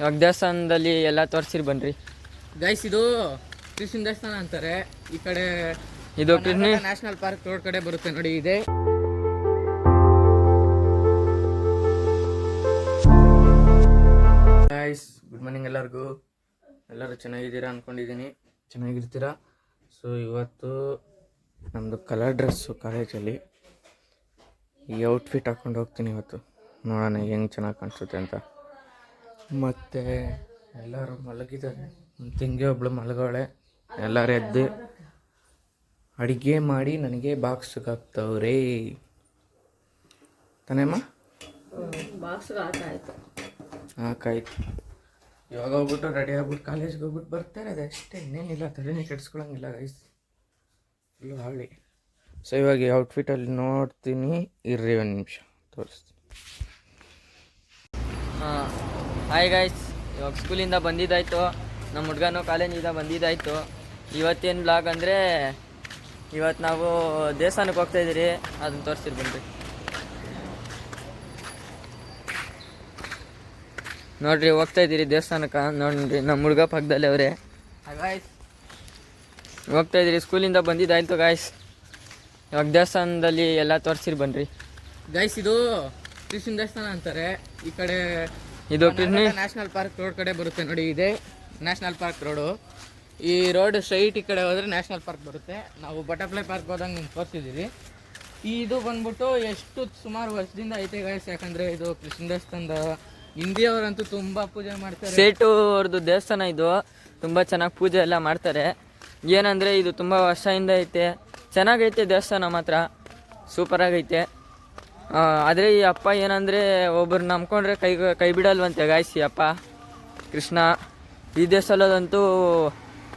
ಇವಾಗ ದೇವಸ್ಥಾನದಲ್ಲಿ ಎಲ್ಲ ತೋರಿಸಿರಿ ಬನ್ರಿ ಗೈಸ್. ಇದು ಕೃಷ್ಣ ದೇವಸ್ಥಾನ ಅಂತಾರೆ. ಈ ಕಡೆ ಇದು ಕೃಷ್ಣ ನ್ಯಾಷನಲ್ ಪಾರ್ಕ್ ರೋಡ್ ಕಡೆ ಬರುತ್ತೆ ನೋಡಿ. ಇದೆ ಗೈಸ್, ಗುಡ್ ಮಾರ್ನಿಂಗ್ ಎಲ್ಲರಿಗೂ. ಎಲ್ಲರೂ ಚೆನ್ನಾಗಿದ್ದೀರಾ ಅಂದ್ಕೊಂಡಿದ್ದೀನಿ, ಚೆನ್ನಾಗಿರ್ತೀರಾ. ಸೊ ಇವತ್ತು ನಮ್ಮದು ಕಲರ್ ಡ್ರೆಸ್ಸು ಕಾಲೇಜಲ್ಲಿ. ಈ ಔಟ್ಫಿಟ್ ಹಾಕ್ಕೊಂಡು ಹೋಗ್ತೀನಿ ಇವತ್ತು. ನೋಡೋಣ ಹೆಂಗೆ ಚೆನ್ನಾಗಿ ಕಾಣಿಸುತ್ತೆ ಅಂತ. ಮತ್ತು ಎಲ್ಲರೂ ಮಲಗಿದ್ದಾರೆ. ಒಂದು ತಿಂಗೆ ಒಬ್ಳು ಮಲಗೋಳೆ. ಎಲ್ಲರೂ ಎದ್ದು ಅಡುಗೆ ಮಾಡಿ ನನಗೆ ಬಾಕ್ಸ್ಗೆ ಹಾಕ್ತವ್ರೆ ತಾನೇಮ್ಮ? ಬಾಕ್ಸ್ಗೆ ಹಾಕಾಯ್ತು. ಇವಾಗ ಹೋಗ್ಬಿಟ್ಟು ರೆಡಿ ಆಗ್ಬಿಟ್ಟು ಕಾಲೇಜ್ಗೆ ಹೋಗ್ಬಿಟ್ಟು ಬರ್ತಾರೆ. ಅದಷ್ಟೇ, ಇನ್ನೇನಿಲ್ಲ. ತಲೆನೇ ಕೆಡಿಸ್ಕೊಳಂಗಿಲ್ಲ ಗೈಸ್, ಫುಲ್ಲು ಹಾಳಿ. ಸೊ ಇವಾಗ ಈ ಔಟ್ಫಿಟಲ್ಲಿ ನೋಡ್ತೀನಿ, ಇರ್ರಿ ಒಂದು ನಿಮಿಷ ತೋರಿಸ್ತೀನಿ. ಹಾಯ್ ಗಾಯ್ಸ್, ಇವಾಗ ಸ್ಕೂಲಿಂದ ಬಂದಿದ್ದಾಯಿತು. ನಮ್ಮ ಹುಡುಗನೂ ಕಾಲೇಜಿಂದ ಬಂದಿದ್ದಾಯಿತು. ಇವತ್ತೇನು ಬ್ಲಾಗ್ ಅಂದರೆ, ಇವತ್ತು ನಾವು ದೇವಸ್ಥಾನಕ್ಕೆ ಹೋಗ್ತಾಯಿದ್ದೀರಿ, ಅದನ್ನು ತೋರಿಸ್ತೀರಿ ಬನ್ರಿ. ನೋಡಿರಿ, ಹೋಗ್ತಾಯಿದ್ದೀರಿ ದೇವಸ್ಥಾನಕ್ಕೆ. ನೋಡಿರಿ, ನಮ್ಮ ಹುಡುಗ ಪಕ್ಕದಲ್ಲಿ ಅವರೇ. ಗಾಯ್ಸ್, ಹೋಗ್ತಾಯಿದ್ದೀರಿ, ಸ್ಕೂಲಿಂದ ಬಂದಿದ್ದಾಯಿತು ಗಾಯ್ಸ್. ಇವಾಗ ದೇವಸ್ಥಾನದಲ್ಲಿ ಎಲ್ಲ ತೋರಿಸಿರಿ ಬನ್ರಿ ಗೈಸ್. ಇದು ಕೃಷ್ಣ ದೇವಸ್ಥಾನ ಅಂತಾರೆ. ಈ ಕಡೆ ಇದು ಕೃಷ್ಣ ನ್ಯಾಷನಲ್ ಪಾರ್ಕ್ ರೋಡ್ ಕಡೆ ಬರುತ್ತೆ ನೋಡಿ. ಇದೆ ನ್ಯಾಷನಲ್ ಪಾರ್ಕ್ ರೋಡು. ಈ ರೋಡ್ ಸ್ಟ್ರೈಟ್ ಈ ಕಡೆ ಹೋದರೆ ನ್ಯಾಷನಲ್ ಪಾರ್ಕ್ ಬರುತ್ತೆ. ನಾವು ಬಟರ್ಫ್ಲೈ ಪಾರ್ಕ್ ಹೋದಂಗೆ ನಿಮ್ಗೆ ತೋರಿಸಿದ್ದೀವಿ. ಇದು ಬಂದ್ಬಿಟ್ಟು ಎಷ್ಟು ಸುಮಾರು ವರ್ಷದಿಂದ ಐತೆ ಗಾಯ್ಸ್. ಯಾಕಂದರೆ ಇದು ಕೃಷ್ಣ ದೇವಸ್ಥಾನದ ಹಿಂದಿಯವರಂತೂ ತುಂಬ ಪೂಜೆ ಮಾಡ್ತಾರೆ. ಸೇಟು ಅವ್ರದ್ದು ದೇವಸ್ಥಾನ ಇದು. ತುಂಬ ಚೆನ್ನಾಗಿ ಪೂಜೆ ಎಲ್ಲ ಮಾಡ್ತಾರೆ. ಏನಂದರೆ ಇದು ತುಂಬ ವರ್ಷದಿಂದ ಐತೆ. ಚೆನ್ನಾಗೈತೆ ದೇವಸ್ಥಾನ, ಮಾತ್ರ ಸೂಪರಾಗೈತೆ. ಆದರೆ ಈ ಅಪ್ಪ ಏನಂದರೆ, ಒಬ್ಬರು ನಂಬ್ಕೊಂಡ್ರೆ ಕೈ ಬಿಡಲ್ವಂತೆ ಗಾಯ್ಸ್. ಈ ಅಪ್ಪ ಕೃಷ್ಣ ಈ ದೇವಸ್ಥಾನದಂತೂ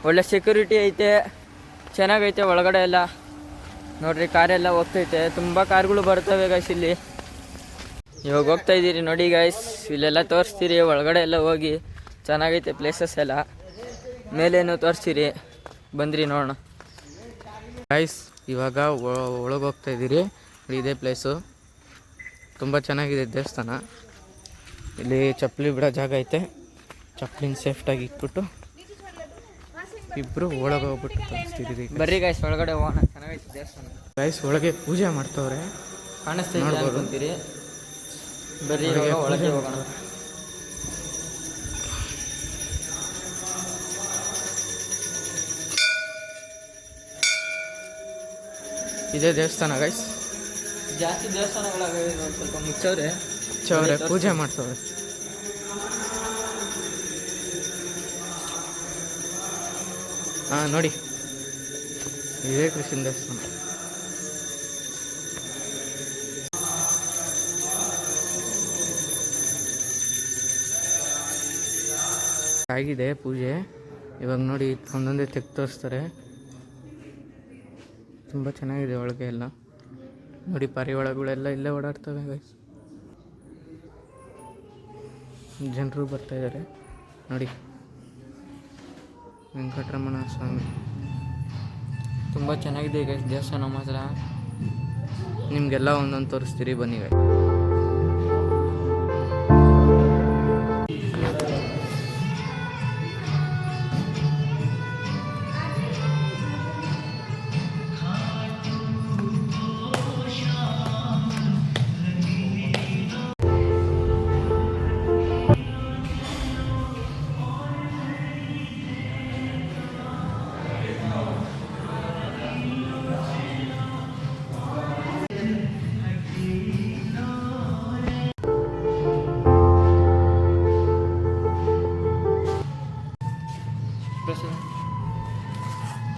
ಒಳ್ಳೆ ಸೆಕ್ಯೂರಿಟಿ ಐತೆ, ಚೆನ್ನಾಗೈತೆ ಒಳಗಡೆ ಎಲ್ಲ. ನೋಡಿರಿ, ಕಾರೆಲ್ಲ ಹೋಗ್ತೈತೆ, ತುಂಬ ಕಾರ್ಗಳು ಬರ್ತವೆ ಗಾಯ್ಸ್ ಇಲ್ಲಿ. ಇವಾಗ ಹೋಗ್ತಾಯಿದ್ದೀರಿ ನೋಡಿ ಗಾಯ್ಸ್, ಇಲ್ಲೆಲ್ಲ ತೋರಿಸ್ತೀರಿ. ಒಳಗಡೆ ಎಲ್ಲ ಹೋಗಿ ಚೆನ್ನಾಗೈತೆ ಪ್ಲೇಸಸ್ ಎಲ್ಲ. ಮೇಲೇನು ತೋರಿಸ್ತೀರಿ, ಬಂದ್ರಿ ನೋಡೋಣ ಗಾಯ್ಸ್. ಇವಾಗ ಒಳಗೆ ಹೋಗ್ತಾಯಿದ್ದೀರಿ. ಇದೇ ಪ್ಲೇಸು, ತುಂಬ ಚೆನ್ನಾಗಿದೆ ದೇವಸ್ಥಾನ. ಇಲ್ಲಿ ಚಪ್ಪಲಿ ಬಿಡೋ ಜಾಗ ಐತೆ. ಚಪ್ಪಲಿನ ಸೇಫ್ಟಾಗಿ ಇಟ್ಬಿಟ್ಟು ಇಬ್ಬರು ಒಳಗೆ ಹೋಗ್ಬಿಟ್ಟು ತೋರಿಸ್ತಿದ್ದೀರಿ. ಬರ್ರಿ ಗಾಯ್ಸ್, ಒಳಗಡೆ ಹೋಗೋಣ. ಚೆನ್ನಾಗೈತೆ ದೇವಸ್ಥಾನ ಗಾಯ್ಸ್. ಒಳಗೆ ಪೂಜೆ ಮಾಡ್ತವ್ರೆ, ಕಾಣಿಸ್ತೀರಿ. ಬರ್ರಿ ಒಳಗೆ ಹೋಗೋಣ. ಇದೇ ದೇವಸ್ಥಾನ ಗೈಸ್. ಜಾಸ್ತಿ ದೇವಸ್ಥಾನಗಳಾಗವೆ, ಸ್ವಲ್ಪ ಮುಚ್ಚವ್ರೆ ಪೂಜೆ ಮಾಡ್ತವ್ರೆ. ಹಾಂ ನೋಡಿ, ಇದೇ ಕೃಷ್ಣ ದೇವಸ್ಥಾನ. ಆಗಿದೆ ಪೂಜೆ. ಇವಾಗ ನೋಡಿ, ಒಂದೊಂದೇ ತೆಗೆದು ತೋರಿಸ್ತಾರೆ. ತುಂಬ ಚೆನ್ನಾಗಿದೆ ಒಳಗೆ ಎಲ್ಲ. ನೋಡಿ, ಪಾರಿವಾಳಗಳೆಲ್ಲ ಇಲ್ಲೇ ಓಡಾಡ್ತವೆ ಗೈಸ್. ಜನರು ಬರ್ತಾಯಿದ್ದಾರೆ ನೋಡಿ. ವೆಂಕಟರಮಣ ಸ್ವಾಮಿ ತುಂಬ ಚೆನ್ನಾಗಿದೆ ಗೈಸ್ ದೇವಸ್ಥಾನ ಮಾತ್ರ. ನಿಮಗೆಲ್ಲ ಒಂದೊಂದು ತೋರಿಸ್ತೀರಿ, ಬನ್ನಿ ಗೈಸ್.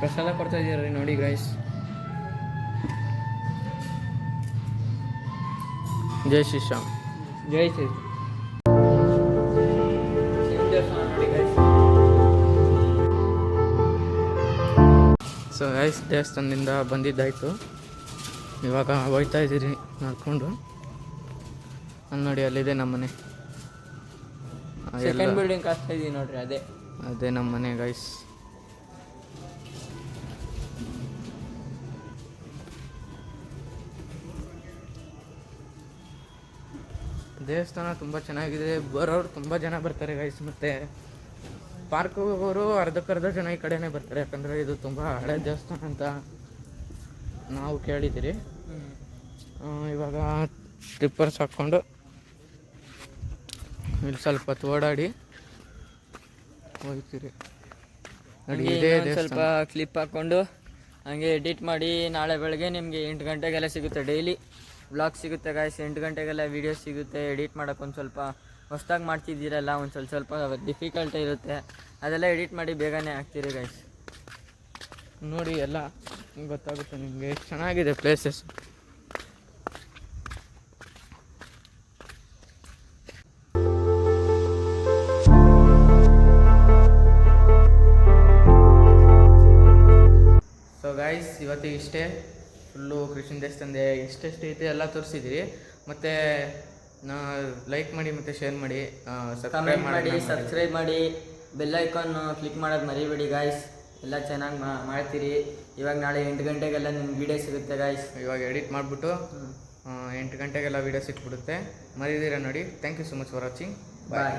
ಪ್ರಸಾದ ಕೊಡ್ತಾ ಇದ್ದೀರಿ ನೋಡಿ ಗೈಸ್. ಜೈ ಶ್ರೀರಾಮ್. ಜೈ ಶ್ರೀ. ಸೊ ಗೈಸ್, ದೇವಸ್ಥಾನದಿಂದ ಬಂದಿದ್ದಾಯಿತು. ಇವಾಗ ಹೋಗ್ತಾ ಇದ್ದೀರಿ ನಡ್ಕೊಂಡು. ಅಲ್ಲಿ ನೋಡಿ, ಅಲ್ಲಿದೆ ನಮ್ಮ ಮನೆ. ಸೆಕೆಂಡ್ ಬಿಲ್ಡಿಂಗ್ ಕಾಸ್ತಾ ಇದ್ದೀವಿ ನೋಡ್ರಿ, ಅದೇ ನಮ್ಮ ಮನೆ ಗೈಸ್. ದೇವಸ್ಥಾನ ತುಂಬ ಚೆನ್ನಾಗಿದೆ, ಬರೋರು ತುಂಬ ಜನ ಬರ್ತಾರೆ ಗೈಸ್. ಮತ್ತು ಪಾರ್ಕ್ ಹೋಗೋರು ಅರ್ಧಕ್ಕರ್ಧ ಜನ ಈ ಕಡೆನೇ ಬರ್ತಾರೆ, ಯಾಕಂದರೆ ಇದು ತುಂಬ ಹಳೆ ದೇವಸ್ಥಾನ ಅಂತ ನಾವು ಕೇಳಿದ್ದೀರಿ. ಇವಾಗ ಸ್ಲಿಪ್ಪರ್ಸ್ ಹಾಕ್ಕೊಂಡು ಇಲ್ಲಿ ಸ್ವಲ್ಪ ಹೊತ್ತು ಓಡಾಡಿ ಹೋಗ್ತೀರಿ. ನೋಡಿ ಇದೇ ಸ್ವಲ್ಪ ಕ್ಲಿಪ್ ಹಾಕ್ಕೊಂಡು ಹಂಗೆ ಎಡಿಟ್ ಮಾಡಿ ನಾಳೆ ಬೆಳಗ್ಗೆ ನಿಮಗೆ 8 ಗಂಟೆಗೆಲ್ಲ ಸಿಗುತ್ತೆ. ಡೈಲಿ ವ್ಲಾಗ್ ಸಿಗುತ್ತೆ ಗಾಯ್ಸ್. 8 ಗಂಟೆಗೆಲ್ಲ ವೀಡಿಯೋ ಸಿಗುತ್ತೆ. ಎಡಿಟ್ ಮಾಡೋಕೆ ಒಂದು ಸ್ವಲ್ಪ ಹೊಸ್ದಾಗಿ ಮಾಡ್ತಿದ್ದೀರಲ್ಲ, ಒಂದು ಸ್ವಲ್ಪ ಡಿಫಿಕಲ್ಟ್ ಇರುತ್ತೆ, ಅದೆಲ್ಲ ಎಡಿಟ್ ಮಾಡಿ ಬೇಗನೆ ಹಾಕ್ತೀರಿ ಗಾಯ್ಸ್. ನೋಡಿ ಎಲ್ಲ ಗೊತ್ತಾಗುತ್ತೆ ನಿಮಗೆ. ಎಷ್ಟು ಚೆನ್ನಾಗಿದೆ ಪ್ಲೇಸಸ್. ಸೊ ಗಾಯ್ಸ್, ಇವತ್ತಿಗೆ ಇಷ್ಟೇ. ಫುಲ್ಲು ಕೃಷ್ಣ ದೇವಸ್ಥಾನದ ಎಷ್ಟೆಷ್ಟು ಐತೆ ಎಲ್ಲ ತೋರಿಸಿದ್ದೀರಿ. ಮತ್ತು ಲೈಕ್ ಮಾಡಿ ಮತ್ತು ಶೇರ್ ಮಾಡಿ, ಸಬ್ಸ್ಕ್ರೈಬ್ ಮಾಡಿ, ಬೆಲ್ ಐಕಾನ್ ಕ್ಲಿಕ್ ಮಾಡೋದು ಮರಿಬೇಡಿ ಗಾಯ್ಸ್. ಎಲ್ಲ ಚೆನ್ನಾಗಿ ಮಾಡ್ತೀರಿ. ಇವಾಗ ನಾಳೆ 8 ಗಂಟೆಗೆಲ್ಲ ನಿಮ್ಗೆ ವೀಡಿಯೋ ಸಿಗುತ್ತೆ ಗಾಯ್ಸ್. ಇವಾಗ ಎಡಿಟ್ ಮಾಡಿಬಿಟ್ಟು 8 ಗಂಟೆಗೆಲ್ಲ ವೀಡಿಯೋ ಸಿಕ್ಬಿಡುತ್ತೆ. ಮರಿದಿರ ನೋಡಿ. Thank you so much for watching. Bye.